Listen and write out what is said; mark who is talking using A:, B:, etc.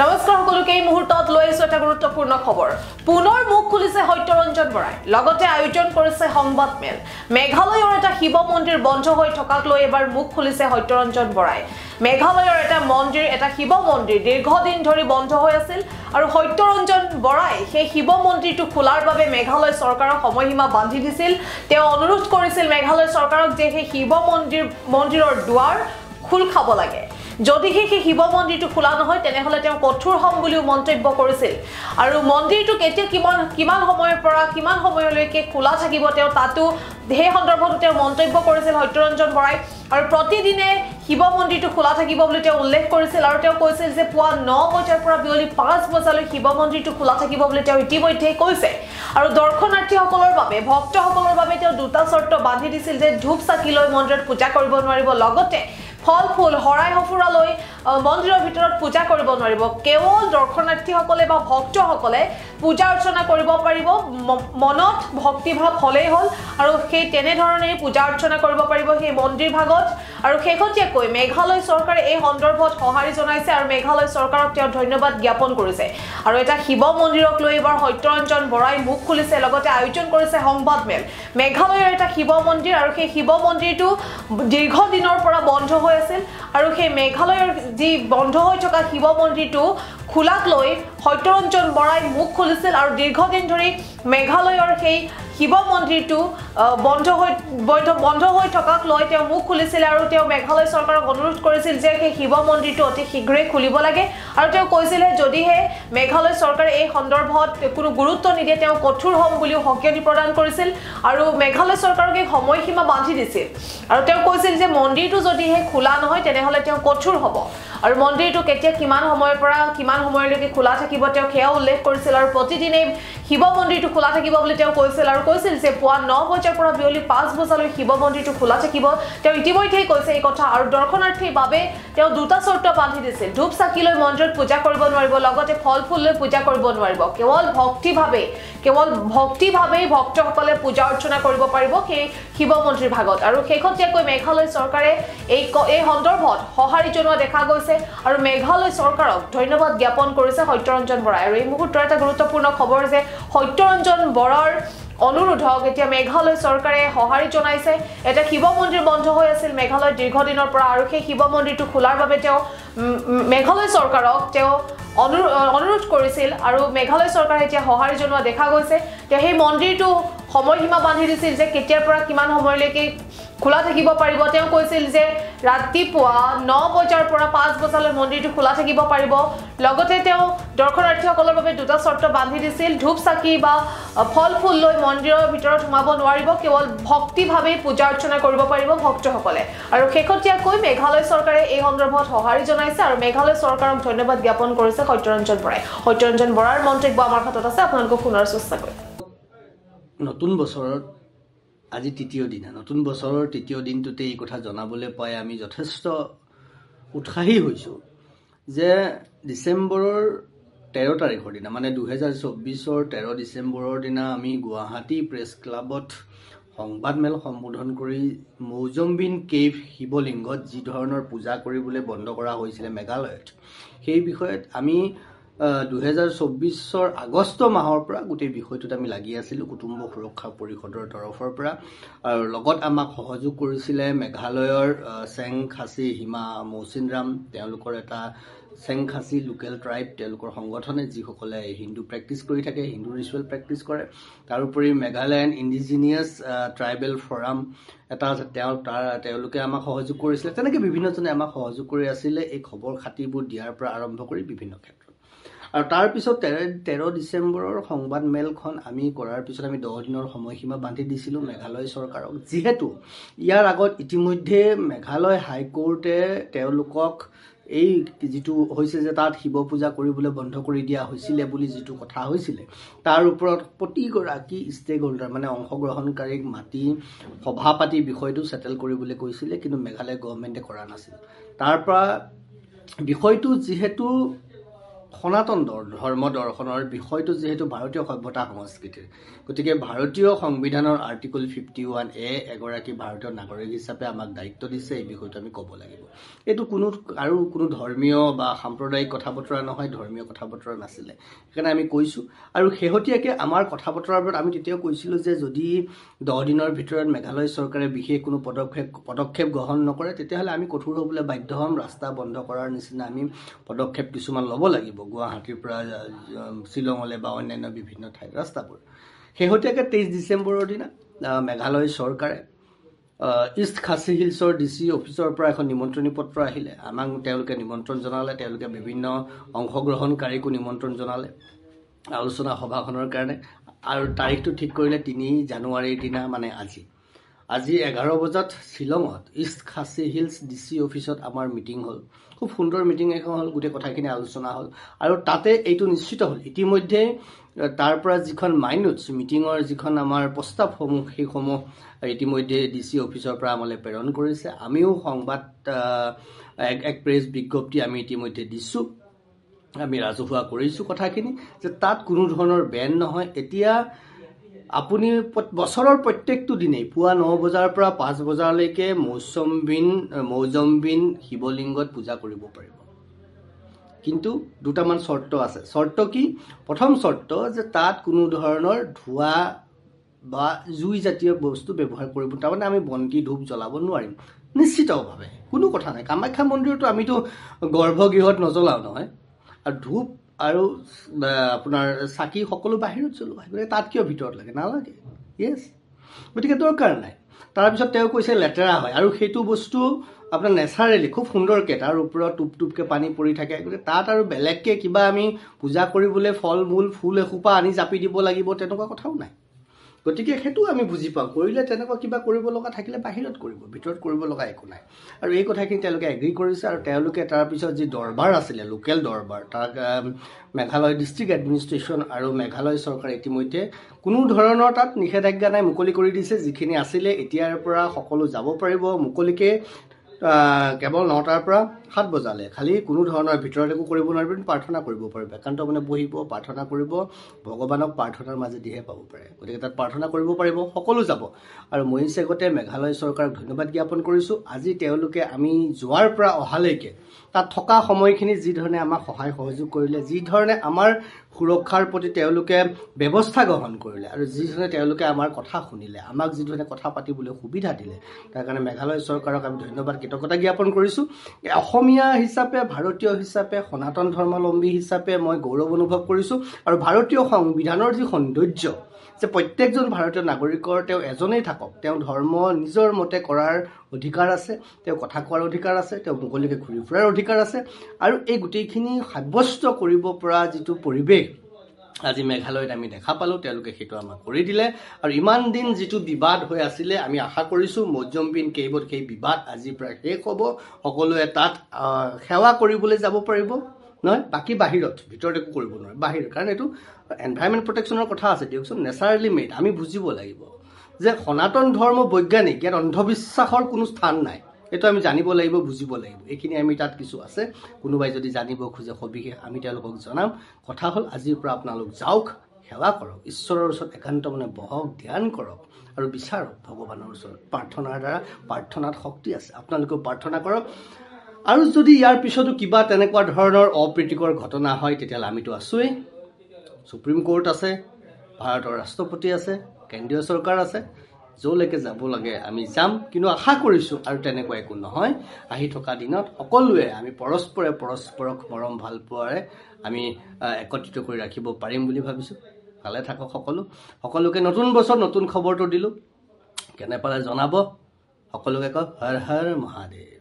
A: নমস্কাৰ সকলোকে এই মুহূৰ্তত লৈ আহিছো এটা গুৰুত্বপূৰ্ণ খবৰ পুনৰ মুখ খুলিছে সত্যৰঞ্জন বৰাই লগতে আয়োজন কৰিছে সংবাদ মেল মেঘালয়ৰ এটা শিৱ মন্দিৰ বন্ধ হৈ থকাক লৈ এবাৰ মুখ খুলিছে সত্যৰঞ্জন বৰাই মেঘালয়ৰ এটা মন্দিৰ এটা শিৱ মন্দিৰ দীৰ্ঘদিন ধৰি বন্ধ হৈ আছিল আৰু সত্যৰঞ্জন বৰাই সেই শিৱ মন্দিৰটো খোলাৰ বাবে মেঘালয় চৰকাৰক সময়সীমা বান্ধি দিছিল তেওঁ অনুৰোধ কৰিছিল মেঘালয় চৰকাৰক যে সেই শিৱ মন্দিৰৰ দুৱাৰ খুল খাব লাগে যদি সেই শিৱ মন্দিৰটো খোলা নহয় তেনেহলে তেওঁ কঠোৰ হম বুলিও মন্তব্য কৰিছিল আৰু মন্দিৰটো কেতিয়া কিমান সময়ৰ পৰা কিমান সময়লৈকে খোলা থাকিব তেওঁ তাতো সেই সন্দৰ্ভত তেওঁ মন্তব্য কৰিছিল সত্যৰঞ্জন বৰাই আৰু প্ৰতিদিনে শিৱ মন্দিৰটো খোলা থাকিব বুলি তেওঁ উল্লেখ কৰিছিল আৰু তেওঁ কৈছিল যে পুৱা 9 বজাৰ পৰা বিয়লি 5 বজালৈ শিৱ মন্দিৰটো খোলা থাকিব বুলি তেওঁ ইতিমধ্যে কৈছে আৰু দৰ্শনাৰ্থীসকলৰ বাবে ভক্তসকলৰ বাবে তেওঁ দুটা চৰ্ত বান্ধি দিছিল যে ধূপ চাকি লৈ মন্দিৰত পূজা কৰিব নোৱাৰিব লগতে ফল ফুল হৰাই হফুৰা লৈ মন্দিৰৰ ভিতৰত পূজা কৰিব নোৱাৰিব কেৱল দৰ্শনাৰ্থীসকলে বা ভক্তসকলে পূজা অৰ্চনা কৰিব পাৰিব মনত ভক্তিভাৱ হলেই হল আৰু সেই তেনে ধৰণে পূজা অৰ্চনা কৰিব পাৰিব সেই মন্দিৰ ভাগত আৰু শেহতীয়াকৈ মেঘালয় চৰকাৰে এই সন্দৰ্ভত সঁহাৰি জনাইছে আৰু মেঘালয় চৰকাৰক তেওঁ ধন্যবাদ জ্ঞাপন কৰিছে আৰু এটা শিৱ মন্দিৰক লৈ এবাৰ সত্যৰঞ্জন বৰাই মুখ খুলিছে লগতে আয়োজন কৰিছে সংবাদ মেল মেঘালয়ৰ এটা শিৱ মন্দিৰ আৰু সেই শিৱ মন্দিৰটো দীৰ্ঘদিনৰ পৰা বন্ধ হৈ আছিল আৰু সেই মেঘালয়ৰ যি বন্ধ হৈ থকা শিৱ মন্দিৰটো খোলাক লৈ সত্যৰঞ্জন বৰাই মুখ খুলিছিল আৰু দীৰ্ঘদিন ধৰি মেঘালয়ৰ সেই শিৱ মন্দিৰটো বন্ধ হৈ থকাক লৈ তেওঁ মুখ খুলিছিল আৰু তেওঁ মেঘালয় চৰকাৰক অনুৰোধ কৰিছিল যে সেই শিৱ মন্দিৰটো অতি শীঘ্ৰে খুলিব লাগে আৰু তেওঁ কৈছিল যদিহে মেঘালয় চৰকাৰে এই সন্দৰ্ভত কোনো গুৰুত্ব নিদিয়ে তেওঁ কঠোৰ হম বুলিও সঁকিয়নি প্ৰদান কৰিছিল আৰু মেঘালয় চৰকাৰক এই সময়সীমা বান্ধি দিছিল আৰু তেওঁ কৈছিল যে মন্দিৰটো যদিহে খোলা নহয় তেনেহলে তেওঁ কঠোৰ হ'ব আৰু মন্দিৰটো কেতিয়া কিমান সময়ৰ পৰা কিমান সময়লৈকে খোলা থাকিব তেওঁ সেয়া উল্লেখ কৰিছিল আৰু প্ৰতিদিনে শিৱ মন্দিৰটো খোলা থাকিব বুলি তেওঁ কৈছিল আৰু কৈছিল যে পুৱা 9 বজাৰ পৰা বিয়লি 5 বজালৈ শিৱ মন্দিৰটো খোলা থাকিব তেওঁ ইতিমধ্যে কৈছে এই কথা আৰু দৰ্শনাৰ্থীৰ বাবে তেওঁ দুটা চৰ্ত বান্ধি দিছিল ধূপ চাকি লৈ মন্দিৰত পূজা কৰিব নোৱাৰিব লগতে ফল ফুল লৈ পূজা কৰিব নোৱাৰিব কেৱল ভক্তিভাৱে ভক্তসকলে পূজা অৰ্চনা কৰিব পাৰিব সেই শিৱ মন্দিৰ ভাগত আৰু শেহতীয়াকৈ মেঘালয় চৰকাৰে এই সন্দৰ্ভত সঁহাৰি জনোৱা দেখা গৈছে আৰু মেঘালয় চৰকাৰক ধন্যবাদ জ্ঞাপন কৰিছে সত্যৰঞ্জন বৰাই আৰু এই মুহূৰ্তৰ এটা গুৰুত্বপূৰ্ণ খবৰ যে সত্যৰঞ্জন বৰাৰ অনুৰোধক এতিয়া মেঘালয় চৰকাৰে সঁহাৰি জনাইছে এটা শিৱ মন্দিৰ বন্ধ হৈ আছিল মেঘালয় দীৰ্ঘদিনৰ পৰা আৰু সেই শিৱ মন্দিৰটো খোলাৰ বাবে তেওঁ মেঘালয় চৰকাৰক তেওঁ অনুৰোধ কৰিছিল আৰু মেঘালয় চৰকাৰে এতিয়া সঁহাৰি জনোৱা দেখা গৈছে তেওঁ সেই মন্দিৰটো সময়সীমা বান্ধি দিছিল যে কেতিয়াৰ পৰা কিমান সময়লৈকে খোলা থাকিব পাৰিব তেওঁ কৈছিল যে ৰাতিপুৱা 9 বজাৰ পৰা 5 বজালৈ মন্দিৰটো খোলা থাকিব পাৰিব লগতে তেওঁ দৰ্শনাৰ্থীসকলৰ বাবে দুটা চৰ্ত বান্ধি দিছিল ধূপ চাকি বা ফল ফুল লৈ মন্দিৰৰ ভিতৰত সোমাব নোৱাৰিব কেৱল ভক্তিভাৱে পূজা অৰ্চনা কৰিব পাৰিব ভক্তসকলে আৰু শেহতীয়াকৈ মেঘালয় চৰকাৰে এই সন্দৰ্ভত সঁহাৰি জনাইছে আৰু মেঘালয় চৰকাৰক ধন্যবাদ জ্ঞাপন কৰিছে সত্যৰঞ্জন বৰাৰ মন্তব্য আমাৰ হাতত আছে আপোনালোকক শুনাৰ চেষ্টা কৰিম
B: নতুন বছৰত আজি তৃতীয় দিনা নতুন বছৰৰ তৃতীয় দিনটোতে এই কথা জনাবলৈ পাই আমি যথেষ্ট উৎসাহী হৈছোঁ যে ডিচেম্বৰৰ 13 তাৰিখৰ দিনা মানে 2024ৰ 13 ডিচেম্বৰৰ দিনা আমি গুৱাহাটী প্ৰেছ ক্লাবত সংবাদ মেল সম্বোধন কৰি মৌজম্বিন কেভ শিৱলিংগত যি ধৰণৰ পূজা কৰিবলৈ বন্ধ কৰা হৈছিলে মেঘালয়ত সেই বিষয়ত আমি 2024ৰ আগষ্ট মাহৰ পৰা গোটেই বিষয়টোত আমি লাগি আছিলোঁ কুটুম্ব সুৰক্ষা পৰিষদৰ তৰফৰ পৰা আৰু লগত আমাক সহযোগ কৰিছিলে মেঘালয়ৰ চেং খাচী হিমা মৌচিনৰাম তেওঁলোকৰ এটা চেং খাচী লোকেল ট্ৰাইব তেওঁলোকৰ সংগঠনে যিসকলে হিন্দু প্ৰেক্টিছ কৰি থাকে হিন্দু ৰিচুৱেল প্ৰেক্টিছ কৰে তাৰোপৰি মেঘালয়ান ইণ্ডিজিনিয়াছ ট্ৰাইবেল ফৰাম এটা আছে তেওঁলোকে আমাক সহযোগ কৰিছিলে তেনেকৈ বিভিন্নজনে আমাক সহযোগ কৰি আছিলে এই খবৰ খাতিবোৰ দিয়াৰ পৰা আৰম্ভ কৰি বিভিন্ন ক্ষেত্ৰত আৰু তাৰপিছত 13 ডিচেম্বৰৰ সংবাদ মেলখন আমি কৰাৰ পিছত আমি 10 দিনৰ সময়সীমা বান্ধি দিছিলোঁ মেঘালয় চৰকাৰক যিহেতু ইয়াৰ আগত ইতিমধ্যে মেঘালয় হাইকোৰ্টে তেওঁলোকক এই যিটো হৈছে যে তাত শিৱ পূজা কৰিবলৈ বন্ধ কৰি দিয়া হৈছিলে বুলি যিটো কথা হৈছিলে তাৰ ওপৰত প্ৰতিগৰাকী ষ্টেক হোল্ডাৰ মানে অংশগ্ৰহণকাৰীক মাতি সভা পাতি বিষয়টো সেটেল কৰিবলৈ কৈছিলে কিন্তু মেঘালয় গভৰ্ণমেণ্টে কৰা নাছিল তাৰ পৰা বিষয়টো যিহেতু সনাতন ধৰ্ম দৰ্শনৰ বিষয়টো যিহেতু ভাৰতীয় সভ্যতা সংস্কৃতিৰ, গতিকে ভাৰতীয় সংবিধানৰ আৰ্টিকল 51A এগৰাকী ভাৰতীয় নাগৰিক হিচাপে আমাক দায়িত্ব দিছে, এই বিষয়টো আমি ক'ব লাগিব। এইটো কোনো ধৰ্মীয় বা সাম্প্ৰদায়িক কথা বতৰা নহয়, ধৰ্মীয় কথা বতৰা নাছিলে, সেইকাৰণে আমি কৈছোঁ। আৰু শেহতীয়াকৈ আমাৰ কথা বতৰাৰ ওপৰত আমি তেতিয়াও কৈছিলোঁ যে যদি 10 দিনৰ ভিতৰত মেঘালয় চৰকাৰে বিশেষ কোনো পদক্ষেপ গ্ৰহণ নকৰে, তেতিয়াহ'লে আমি কঠোৰ হ'বলৈ বাধ্য হ'ম, ৰাস্তা বন্ধ কৰাৰ নিচিনা আমি পদক্ষেপ কিছুমান ল'ব লাগিব, গুৱাহাটীৰ পৰা শ্বিলঙলৈ বা অন্যান্য বিভিন্ন ঠাইত ৰাস্তাবোৰ। শেহতীয়াকৈ 23 ডিচেম্বৰৰ দিনা মেঘালয় চৰকাৰে ইষ্ট খাচী হিলছৰ DC অফিচৰ পৰা এখন নিমন্ত্ৰণী পত্ৰ আহিলে, আমাক তেওঁলোকে নিমন্ত্ৰণ জনালে, তেওঁলোকে বিভিন্ন অংশগ্ৰহণকাৰীকো নিমন্ত্ৰণ জনালে আলোচনা সভাখনৰ কাৰণে, আৰু তাৰিখটো ঠিক কৰিলে 3 জানুৱাৰীৰ দিনা, মানে আজি 11 বজাত শ্বিলঙত ইষ্ট খাচী হিলছ DC অফিচত আমাৰ মিটিং হ'ল। খুব সুন্দৰ মিটিং এখন হ'ল, গোটেই কথাখিনি আলোচনা হ'ল, আৰু তাতে এইটো নিশ্চিত হ'ল ইতিমধ্যে তাৰ পৰা যিখন মাইনোটছ মিটিঙৰ যিখন আমাৰ প্ৰস্তাৱসমূহ, সেইসমূহ ইতিমধ্যে DC অফিচৰ পৰা আমালৈ প্ৰেৰণ কৰিছে। আমিও সংবাদ এক প্ৰেছ বিজ্ঞপ্তি আমি ইতিমধ্যে দিছোঁ, আমি ৰাজহুৱা কৰিছোঁ কথাখিনি, যে তাত কোনো ধৰণৰ বেন নহয়। এতিয়া আপুনি বছৰৰ প্ৰত্যেকটো দিনেই পুৱা 9 বজাৰ পৰা 5 বজালৈকে মৌজম্বিন শিৱলিংগত পূজা কৰিব পাৰিব, কিন্তু দুটামান চৰ্ত আছে। চৰ্ত কি? প্ৰথম চৰ্ত যে তাত কোনো ধৰণৰ ধোঁৱা বা জুই জাতীয় বস্তু ব্যৱহাৰ কৰিব, তাৰমানে আমি বন্তি ধূপ জ্বলাব নোৱাৰিম নিশ্চিতভাৱে, কোনো কথা নাই। কামাখ্যা মন্দিৰতো আমিতো গৰ্ভগৃহত নজ্বলাওঁ নহয়, আৰু ধূপ আৰু আপোনাৰ চাকি সকলো বাহিৰত জ্বলোৱা, গতিকে তাত কিয় ভিতৰত লাগে? নালাগে, য়েছ, গতিকে দৰকাৰ নাই। তাৰপিছত তেওঁ কৈছে লেতেৰা হয়, আৰু সেইটো বস্তু আপোনাৰ নেচাৰেলি খুব সুন্দৰকৈ তাৰ ওপৰত টুপটুপকৈ পানী পৰি থাকে, গতিকে তাত আৰু বেলেগকৈ কিবা আমি পূজা কৰিবলৈ ফল মূল ফুল এসোপা আনি জাপি দিব লাগিব তেনেকুৱা কথাও নাই। গতিকে সেইটো আমি বুজি পাওঁ, কৰিলে তেনেকুৱা কিবা কৰিব লগা থাকিলে বাহিৰত কৰিব, ভিতৰত কৰিব লগা একো নাই। আৰু এই কথাখিনি তেওঁলোকে এগ্ৰী কৰিছে, আৰু তেওঁলোকে তাৰপিছত যি দৰবাৰ আছিলে, লোকেল দৰবাৰ, তাক মেঘালয় ডিষ্ট্ৰিক্ট এডমিনিষ্ট্ৰেশ্যন আৰু মেঘালয় চৰকাৰে ইতিমধ্যে কোনো ধৰণৰ তাত নিষেধাজ্ঞা নাই, মুকলি কৰি দিছে। যিখিনি আছিলে এতিয়াৰ পৰা সকলো যাব পাৰিব মুকলিকৈ, কেৱল 9টাৰ পৰা 7 বজালৈ, খালি কোনো ধৰণৰ ভিতৰত একো কৰিব নোৱাৰিব, প্ৰাৰ্থনা কৰিব পাৰিব, একান্ত মানে বহিব প্ৰাৰ্থনা কৰিব, ভগৱানক প্ৰাৰ্থনাৰ মাজেদিহে পাব পাৰে, গতিকে তাত প্ৰাৰ্থনা কৰিব পাৰিব, সকলো যাব। আৰু মই চেগতে মেঘালয় চৰকাৰক ধন্যবাদ জ্ঞাপন কৰিছোঁ। আজি তেওঁলোকে আমি যোৱাৰ পৰা অহালৈকে তাত থকা সময়খিনি যি ধৰণে আমাক সহায় সহযোগ কৰিলে, যি ধৰণে আমাৰ সুৰক্ষাৰ প্ৰতি তেওঁলোকে ব্যৱস্থা গ্ৰহণ কৰিলে, আৰু যি ধৰণে তেওঁলোকে আমাৰ কথা শুনিলে, আমাক যি ধৰণে কথা পাতিবলৈ সুবিধা দিলে, তাৰ কাৰণে মেঘালয় চৰকাৰক আমি ধন্যবাদ কৃতজ্ঞতা জ্ঞাপন কৰিছোঁ। অসমীয়া হিচাপে, ভাৰতীয় হিচাপে, সনাতন ধৰ্মাৱলম্বী হিচাপে মই গৌৰৱ অনুভৱ কৰিছোঁ। আৰু ভাৰতীয় সংবিধানৰ যি সৌন্দৰ্য, যে প্ৰত্যেকজন ভাৰতীয় নাগৰিকৰ তেওঁ এজনেই থাকক, তেওঁ ধৰ্ম নিজৰ মতে কৰাৰ অধিকাৰ আছে, তেওঁ কথা কোৱাৰ অধিকাৰ আছে, তেওঁ মুকলিকৈ ঘূৰি ফুৰাৰ অধিকাৰ আছে, আৰু এই গোটেইখিনি সাব্যস্ত কৰিব পৰা যিটো পৰিৱেশ আজি মেঘালয়ত আমি দেখা পালোঁ, তেওঁলোকে সেইটো আমাক কৰি দিলে। আৰু ইমান দিন যিটো বিবাদ হৈ আছিলে, আমি আশা কৰিছোঁ মৌজম্বিন কেইবত সেই বিবাদ আজিৰ পৰা শেষ হ'ব, সকলোৱে তাত সেৱা কৰিবলৈ যাব পাৰিব, নহয় বাকী বাহিৰত, ভিতৰত একো কৰিব নোৱাৰে, বাহিৰত, কাৰণ এইটো এনভাইৰনমেণ্ট প্ৰটেকশ্যনৰ কথা আছে দিয়কচোন, নেচাৰেলি মেড। আমি বুজিব লাগিব যে সনাতন ধৰ্ম বৈজ্ঞানিক, ইয়াত অন্ধবিশ্বাসৰ কোনো স্থান নাই, এইটো আমি জানিব লাগিব, বুজিব লাগিব। এইখিনি আমি তাত কিছু আছে, কোনোবাই যদি জানিব খোজে সবিশেষ আমি তেওঁলোকক জনাম। কথা হ'ল আজিৰ পৰা আপোনালোক যাওক, সেৱা কৰক, ঈশ্বৰৰ ওচৰত একান্ত মানে বহক, ধ্যান কৰক, আৰু বিচাৰক ভগৱানৰ ওচৰত। প্ৰাৰ্থনাৰ দ্বাৰা, প্ৰাৰ্থনাত শক্তি আছে, আপোনালোকেও প্ৰাৰ্থনা কৰক। আৰু যদি ইয়াৰ পিছতো কিবা তেনেকুৱা ধৰণৰ অপ্ৰীতিকৰ ঘটনা হয়, তেতিয়াহ'লে আমিতো আছোৱেই, সুপ্ৰিম কোৰ্ট আছে, ভাৰতৰ ৰাষ্ট্ৰপতি আছে, কেন্দ্ৰীয় চৰকাৰ আছে, য'লৈকে যাব লাগে আমি যাম। কিন্তু আশা কৰিছোঁ আৰু তেনেকুৱা একো নহয়, আহি থকা দিনত সকলোৱে আমি পৰস্পৰক মৰম ভাল পোৱাৰে আমি একত্ৰিত কৰি ৰাখিব পাৰিম বুলি ভাবিছোঁ। ভালে থাকক সকলোকে নতুন বছৰ নতুন খবৰটো দিলোঁ, কেনে পালে জনাব, সকলোকে কওক হৰ হৰ মহাদেৱ।